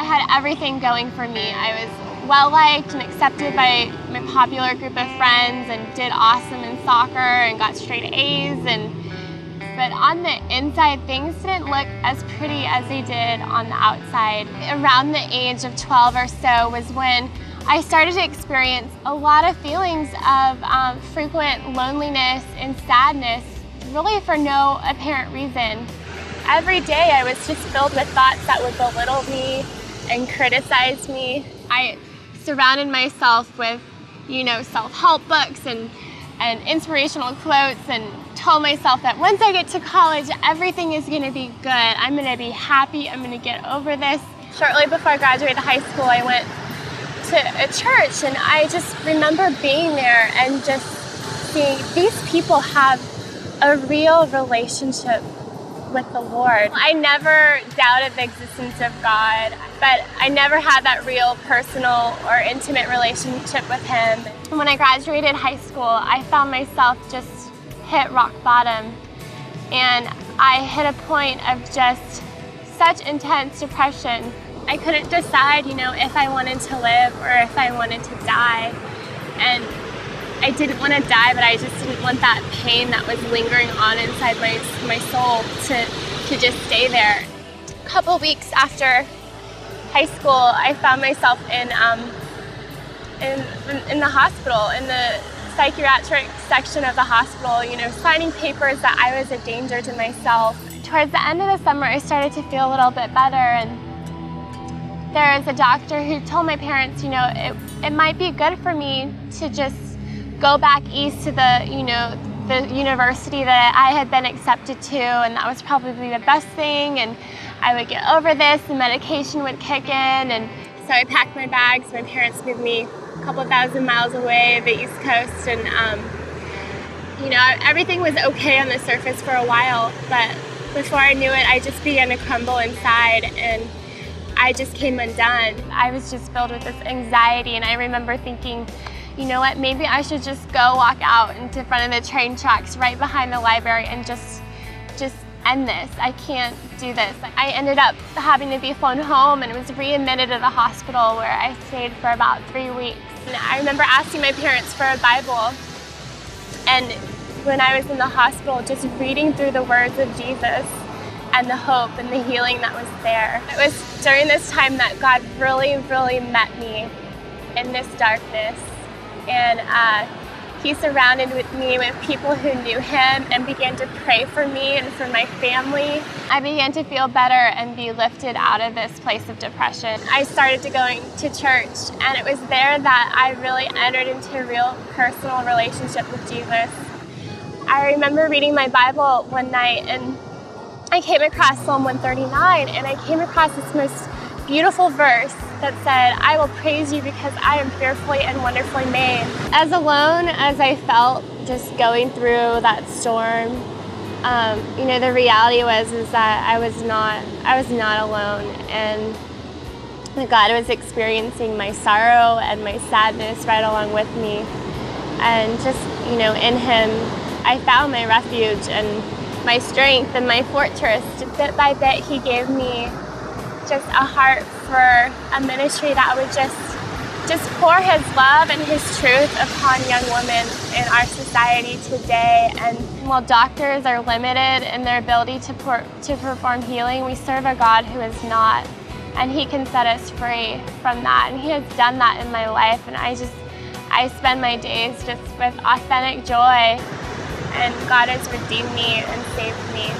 had everything going for me. I was well-liked and accepted by my popular group of friends and did awesome in soccer and got straight A's. But on the inside, things didn't look as pretty as they did on the outside. Around the age of 12 or so was when I started to experience a lot of feelings of frequent loneliness and sadness, really for no apparent reason. Every day I was just filled with thoughts that would belittle me and criticize me. I surrounded myself with, self-help books and inspirational quotes and told myself that once I get to college, everything is going to be good. I'm going to be happy. I'm going to get over this. Shortly before I graduated high school, I went to a church, and I just remember being there and just seeing these people have a real relationship with the Lord. I never doubted the existence of God, but I never had that real personal or intimate relationship with Him. When I graduated high school, I found myself just hit rock bottom, and I hit a point of just such intense depression. I couldn't decide, if I wanted to live or if I wanted to die. And I didn't want to die, but I just didn't want that pain that was lingering on inside my soul to just stay there. A couple weeks after high school, I found myself in the hospital, in the psychiatric section of the hospital, signing papers that I was a danger to myself. Towards the end of the summer, I started to feel a little bit better, and there was a doctor who told my parents, it might be good for me to just go back east to the university that I had been accepted to, and that was probably the best thing, and I would get over this, the medication would kick in. And so I packed my bags. My parents moved me a couple thousand miles away, the East Coast, and everything was okay on the surface for a while, but before I knew it, I just began to crumble inside, and I just came undone. I was just filled with this anxiety, and I remember thinking, you know what, maybe I should just go walk out into front of the train tracks right behind the library and just end this. I can't do this. I ended up having to be flown home and was readmitted to the hospital, where I stayed for about 3 weeks. And I remember asking my parents for a Bible, and when I was in the hospital, just reading through the words of Jesus and the hope and the healing that was there. It was during this time that God really, really met me in this darkness. And He surrounded me with people who knew Him and began to pray for me and for my family. I began to feel better and be lifted out of this place of depression. I started to going to church, and it was there that I really entered into a real personal relationship with Jesus. I remember reading my Bible one night, and I came across Psalm 139, and I came across this most beautiful verse that said, "I will praise you because I am fearfully and wonderfully made." As alone as I felt just going through that storm, the reality was that I was not alone, and that God was experiencing my sorrow and my sadness right along with me. And just, in Him, I found my refuge and my strength and my fortress. Bit by bit, He gave me just a heart for a ministry that would just pour His love and His truth upon young women in our society today. And while doctors are limited in their ability to perform healing, we serve a God who is not, and He can set us free from that. And He has done that in my life, and I spend my days just with authentic joy, and God has redeemed me and saved me.